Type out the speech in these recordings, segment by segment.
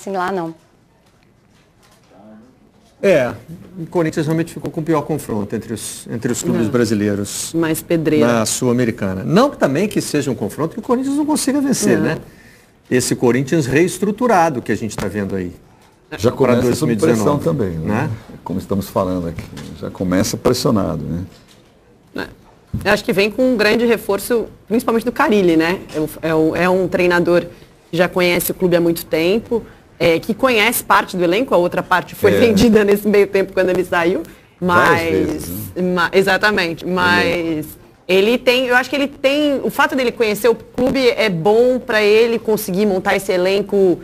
assim lá, não. O Corinthians realmente ficou com o pior confronto entre os clubes brasileiros. Mais pedreira. Na Sul-Americana. Não também que seja um confronto que o Corinthians não consiga vencer, né? Esse Corinthians reestruturado que a gente está vendo aí. Já começa sob pressão também, né? Como estamos falando aqui. Já começa pressionado, né? Eu acho que vem com um grande reforço, principalmente do Carille, né? É um treinador que já conhece o clube há muito tempo. Que conhece parte do elenco, a outra parte foi vendida nesse meio tempo quando ele saiu, mas exatamente, mas ele tem, eu acho que ele tem, o fato dele conhecer o clube é bom para ele conseguir montar esse elenco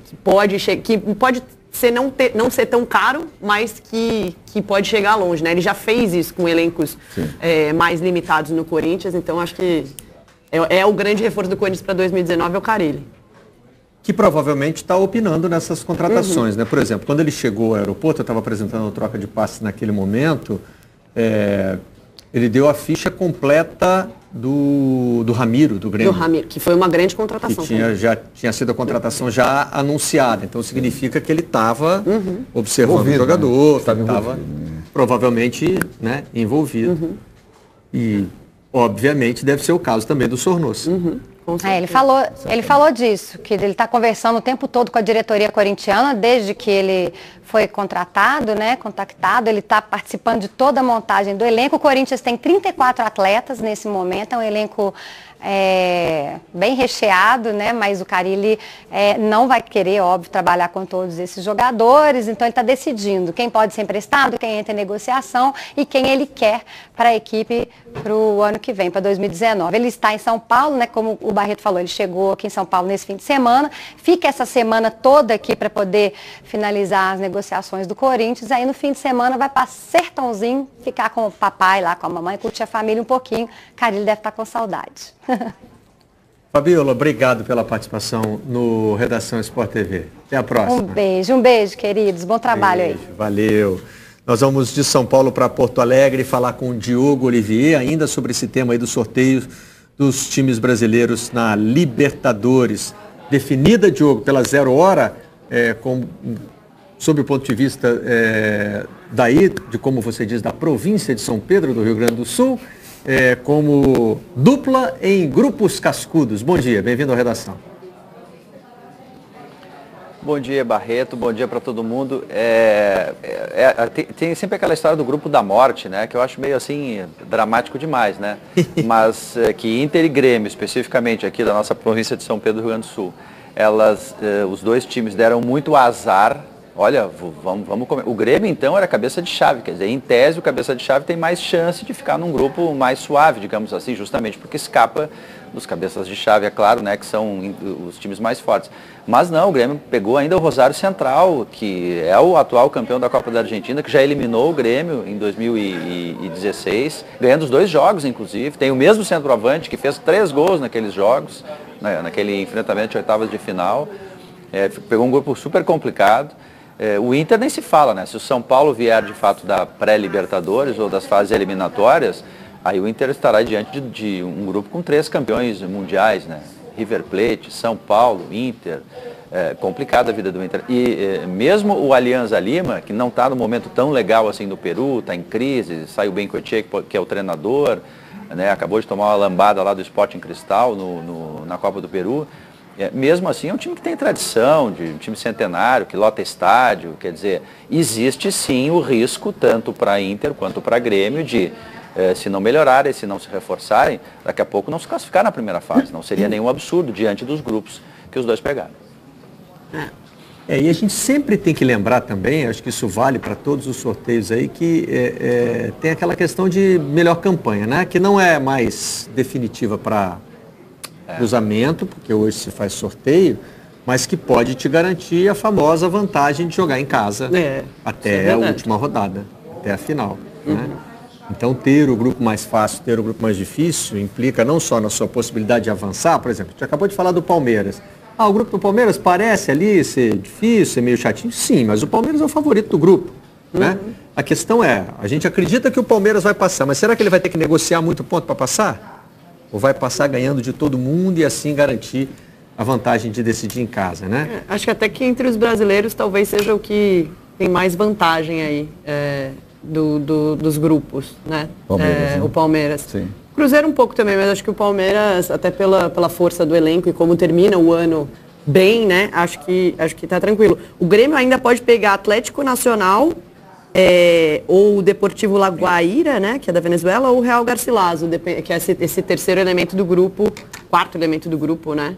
que pode ser não ser tão caro, mas que pode chegar longe, né? Ele já fez isso com elencos mais limitados no Corinthians, então acho que é o grande reforço do Corinthians para 2019 é o Carille. Que provavelmente está opinando nessas contratações, né? Por exemplo, quando ele chegou ao aeroporto, eu estava apresentando a troca de passes naquele momento, ele deu a ficha completa do Ramiro, do Grêmio. Do Ramiro, que foi uma grande contratação. Que já tinha sido a contratação já anunciada, então significa que ele estava observando o jogador, né? Estava provavelmente, né, envolvido. E, obviamente, deve ser o caso também do Sornosa. Ele falou disso, que ele está conversando o tempo todo com a diretoria corintiana, desde que ele foi contratado, né, contactado, ele está participando de toda a montagem do elenco. O Corinthians tem 34 atletas nesse momento, é um elenco bem recheado, né, mas o Carille não vai querer, óbvio, trabalhar com todos esses jogadores, então ele está decidindo quem pode ser emprestado, quem entra em negociação e quem ele quer para a equipe para o ano que vem, para 2019. Ele está em São Paulo, né, como o Barreto falou, ele chegou aqui em São Paulo nesse fim de semana, fica essa semana toda aqui para poder finalizar as negociações do Corinthians, aí no fim de semana vai para Sertãozinho, ficar com o papai lá, com a mamãe, curtir a família um pouquinho. Carille deve estar com saudade. Fabiola, obrigado pela participação no Redação Sport TV. Até a próxima. Um beijo, queridos. Bom trabalho aí. Valeu. Nós vamos de São Paulo para Porto Alegre falar com o Diogo Olivier, ainda sobre esse tema aí do sorteio dos times brasileiros na Libertadores. Definida, Diogo, pela 0 hora, sob o ponto de vista daí, de como você diz, da província de São Pedro, do Rio Grande do Sul, como dupla em grupos cascudos. Bom dia, bem-vindo à redação. Bom dia, Barreto, bom dia para todo mundo. Tem sempre aquela história do grupo da morte, né, que eu acho meio assim dramático demais, né? Mas que Inter e Grêmio, especificamente aqui da nossa província de São Pedro do Rio Grande do Sul, os dois times deram muito azar. Olha, vamos comer. O Grêmio, então, era cabeça de chave. Quer dizer, em tese, o cabeça de chave tem mais chance de ficar num grupo mais suave, digamos assim, justamente porque escapa dos cabeças de chave, é claro, né, que são os times mais fortes. Mas não, o Grêmio pegou ainda o Rosário Central, que é o atual campeão da Copa da Argentina, que já eliminou o Grêmio em 2016, ganhando os 2 jogos, inclusive. Tem o mesmo centroavante, que fez 3 gols naqueles jogos, né, naquele enfrentamento de oitavas de final. Pegou um grupo super complicado. O Inter nem se fala, né? Se o São Paulo vier de fato da pré-Libertadores ou das fases eliminatórias, aí o Inter estará diante de um grupo com 3 campeões mundiais, né? River Plate, São Paulo, Inter. Complicada a vida do Inter. E mesmo o Alianza Lima, que não está no momento tão legal assim no Peru, está em crise, saiu bem Coetier, que é o treinador, né? Acabou de tomar uma lambada lá do Sporting Cristal na Copa do Peru. Mesmo assim, é um time que tem tradição, um time centenário, que lota estádio. Quer dizer, existe sim o risco, tanto para Inter quanto para Grêmio, de, se não melhorarem, se não se reforçarem, daqui a pouco não se classificar na primeira fase. Não seria nenhum absurdo diante dos grupos que os dois pegaram. E a gente sempre tem que lembrar também, acho que isso vale para todos os sorteios aí, que tem aquela questão de melhor campanha, né? Que não é mais definitiva para cruzamento, porque hoje se faz sorteio, mas que pode te garantir a famosa vantagem de jogar em casa até a última rodada, até a final. Né? Então, ter o grupo mais fácil, ter o grupo mais difícil, implica não só na sua possibilidade de avançar, por exemplo, a gente acabou de falar do Palmeiras. O grupo do Palmeiras parece ali ser difícil, ser meio chatinho, sim, mas o Palmeiras é o favorito do grupo. Né? A questão a gente acredita que o Palmeiras vai passar, mas será que ele vai ter que negociar muito ponto para passar? Ou vai passar ganhando de todo mundo e assim garantir a vantagem de decidir em casa, né? Acho que até que entre os brasileiros talvez seja o que tem mais vantagem aí dos grupos, né? Palmeiras, o Palmeiras. Sim. Cruzeiro um pouco também, mas acho que o Palmeiras, até pela força do elenco e como termina o ano bem, né? Acho que tá tranquilo. O Grêmio ainda pode pegar Atlético Nacional, ou o Deportivo La Guaira, né? Que é da Venezuela, ou o Real Garcilaso, que é esse terceiro elemento do grupo, quarto elemento do grupo, né?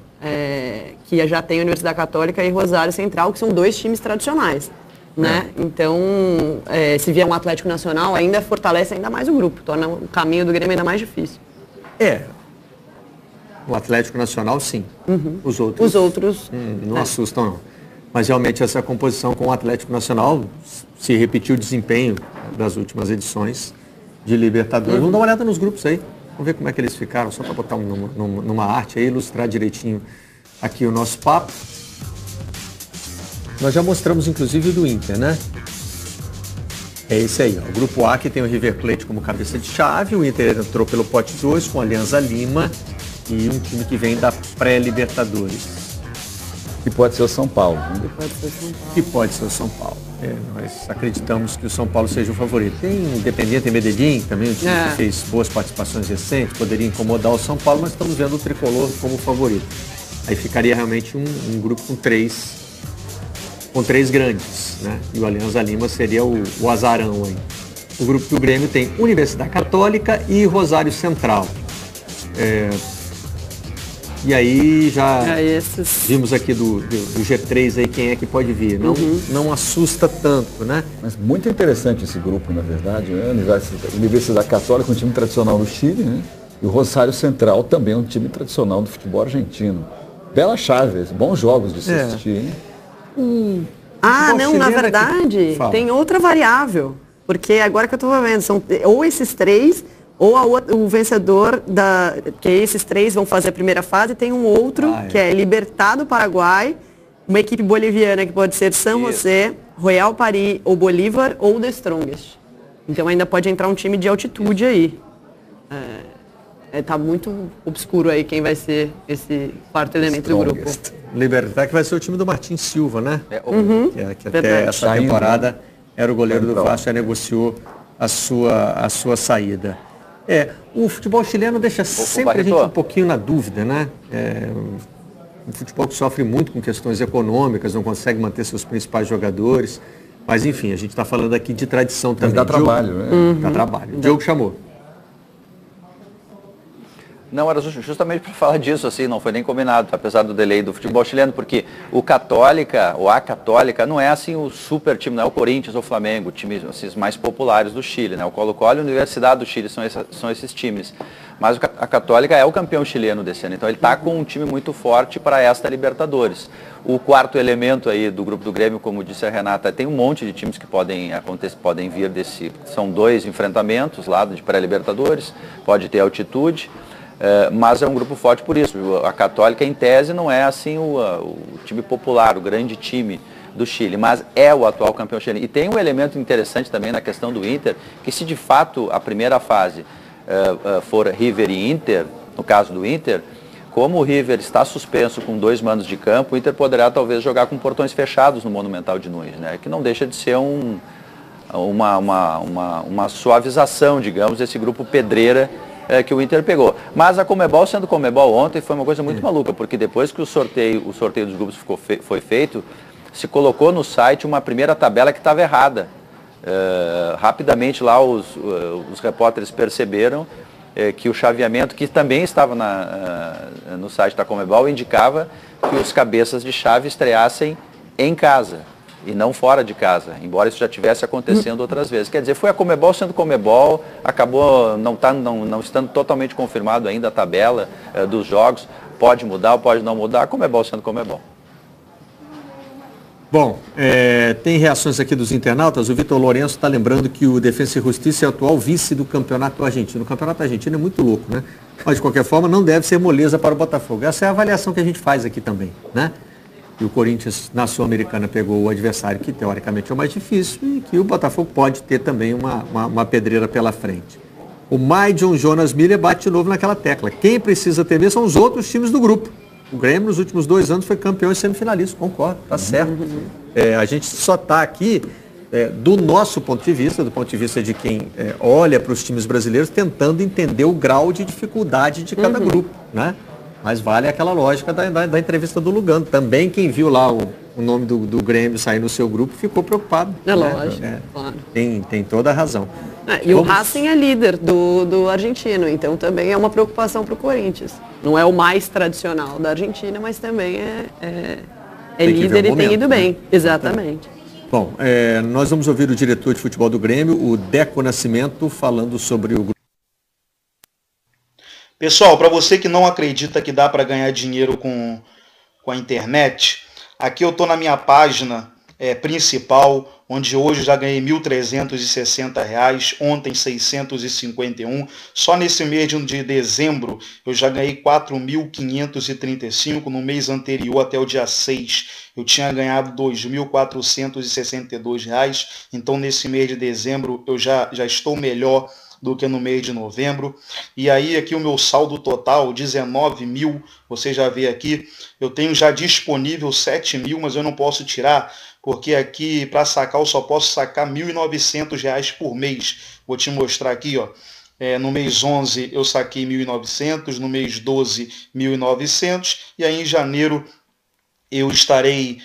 Que já tem a Universidade Católica e Rosário Central, que são 2 times tradicionais. Né? Então, se vier um Atlético Nacional, ainda fortalece ainda mais o grupo, torna o caminho do Grêmio ainda mais difícil. O Atlético Nacional, sim. Uhum. Os outros não né? assustam, não. Mas realmente essa composição com o Atlético Nacional, se repetiu o desempenho das últimas edições de Libertadores. Vamos dar uma olhada nos grupos aí. Vamos ver como é que eles ficaram, só para botar numa arte aí, ilustrar direitinho aqui o nosso papo. Nós já mostramos, inclusive, o do Inter, né? É esse aí, ó. O grupo A, que tem o River Plate como cabeça de chave. O Inter entrou pelo pote 2 com a Alianza Lima e um time que vem da pré-Libertadores. Que pode ser o São Paulo. Né? Que pode ser o São Paulo. Nós acreditamos que o São Paulo seja o favorito. Tem Independiente em Medellín, também um time que fez boas participações recentes, poderia incomodar o São Paulo, mas estamos vendo o Tricolor como favorito. Aí ficaria realmente um grupo com três grandes, né? E o Alianza Lima seria o azarão aí. O grupo do Grêmio tem Universidade Católica e Rosário Central. E aí já vimos aqui do G3 aí quem é que pode vir. Não assusta tanto, né? Mas muito interessante esse grupo, na verdade, né? Universidade Católica, um time tradicional do Chile, né? E o Rosário Central também um time tradicional do futebol argentino. Bela chave, bons jogos de se assistir, hein? Na verdade, tem outra variável. Porque agora que eu estou vendo, são ou esses 3, ou o vencedor que esses 3 vão fazer a primeira fase, tem um outro, que é Libertad do Paraguai, uma equipe boliviana que pode ser San José, Royal Paris, ou Bolívar, ou The Strongest. Então ainda pode entrar um time de altitude aí. Tá muito obscuro aí quem vai ser esse quarto elemento do grupo. Libertad, que vai ser o time do Martin Silva, né? Que até essa temporada era o goleiro do Vasco, já negociou a sua saída. O futebol chileno deixa sempre a gente um pouquinho na dúvida, né? Um futebol que sofre muito com questões econômicas, não consegue manter seus principais jogadores. Mas enfim, a gente está falando aqui de tradição também. Dá trabalho, né? Dá trabalho. O Diogo chamou. Não, era justamente para falar disso, assim, não foi nem combinado, apesar do delay do futebol chileno, porque o Católica, ou a Católica, não é assim o super time, não é o Corinthians ou o Flamengo, times assim, mais populares do Chile, né? O Colo-Colo e a Universidade do Chile são esses times. Mas a Católica é o campeão chileno desse ano, então ele está com um time muito forte para esta Libertadores. O quarto elemento aí do grupo do Grêmio, como disse a Renata, tem um monte de times que podem vir são 2 enfrentamentos lá de pré-Libertadores, pode ter altitude. Mas é um grupo forte por isso. A Católica, em tese, não é assim o time popular, o grande time do Chile, mas é o atual campeão chileno. E tem um elemento interessante também na questão do Inter, que se de fato a primeira fase for River e Inter, no caso do Inter, como o River está suspenso com 2 mandos de campo, o Inter poderá talvez jogar com portões fechados no Monumental de Nunes, né? Que não deixa de ser uma suavização, digamos, desse grupo pedreira que o Inter pegou. Mas a Conmebol, sendo Conmebol ontem, foi uma coisa muito maluca, porque depois que o sorteio dos grupos foi feito, se colocou no site uma primeira tabela que estava errada. Rapidamente lá os repórteres perceberam que o chaveamento, que também estava no site da Conmebol, indicava que os cabeças de chave estreassem em casa e não fora de casa, embora isso já tivesse acontecendo outras vezes. Quer dizer, foi a Conmebol sendo Conmebol, acabou não estando totalmente confirmado ainda a tabela dos jogos, pode mudar ou pode não mudar, a Conmebol sendo Conmebol. Bom, tem reações aqui dos internautas. O Vitor Lourenço está lembrando que o Defensa e Justiça é o atual vice do Campeonato Argentino. O Campeonato Argentino é muito louco, né? Mas, de qualquer forma, não deve ser moleza para o Botafogo. Essa é a avaliação que a gente faz aqui também, né? E o Corinthians, na Sul-Americana, pegou o adversário que, teoricamente, é o mais difícil e que o Botafogo pode ter também uma pedreira pela frente. O Maidon Jonas Miller bate de novo naquela tecla. Quem precisa temer são os outros times do grupo. O Grêmio nos últimos 2 anos foi campeão e semifinalista, concordo, tá certo. A gente só está aqui do nosso ponto de vista, do ponto de vista de quem olha para os times brasileiros, tentando entender o grau de dificuldade de cada grupo, né? Mas vale aquela lógica da entrevista do Lugano. Também quem viu lá o nome do Grêmio sair no seu grupo ficou preocupado. É lógico, claro. Tem toda a razão. E o Racing é líder do argentino, então também é uma preocupação para o Corinthians. Não é o mais tradicional da Argentina, mas também é líder e tem ido bem. Exatamente. Bom, nós vamos ouvir o diretor de futebol do Grêmio, o Deco Nascimento, falando sobre o grupo. Pessoal, para você que não acredita que dá para ganhar dinheiro com a internet, aqui eu estou na minha página principal, onde hoje já ganhei R$ 1.360, ontem 651. Só nesse mês de dezembro eu já ganhei R$ 4.535, no mês anterior até o dia 6 eu tinha ganhado R$ 2.462, então nesse mês de dezembro eu já estou melhor do que no mês de novembro. E aí aqui o meu saldo total, 19 mil, você já vê aqui, eu tenho já disponível 7 mil, mas eu não posso tirar, porque aqui para sacar eu só posso sacar R$ 1.900 por mês. Vou te mostrar aqui, ó. No mês 11 eu saquei 1.900, no mês 12 1.900 e aí em janeiro eu estarei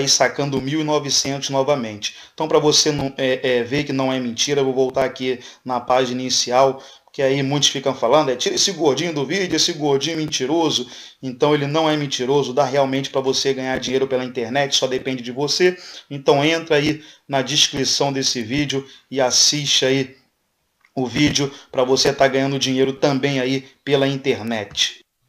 sacando 1.900 novamente. Então, para você ver que não é mentira, eu vou voltar aqui na página inicial, que aí muitos ficam falando, tira esse gordinho do vídeo, esse gordinho mentiroso. Então, ele não é mentiroso, dá realmente para você ganhar dinheiro pela internet, só depende de você. Então, entra aí na descrição desse vídeo e assiste aí o vídeo para você estar ganhando dinheiro também aí pela internet.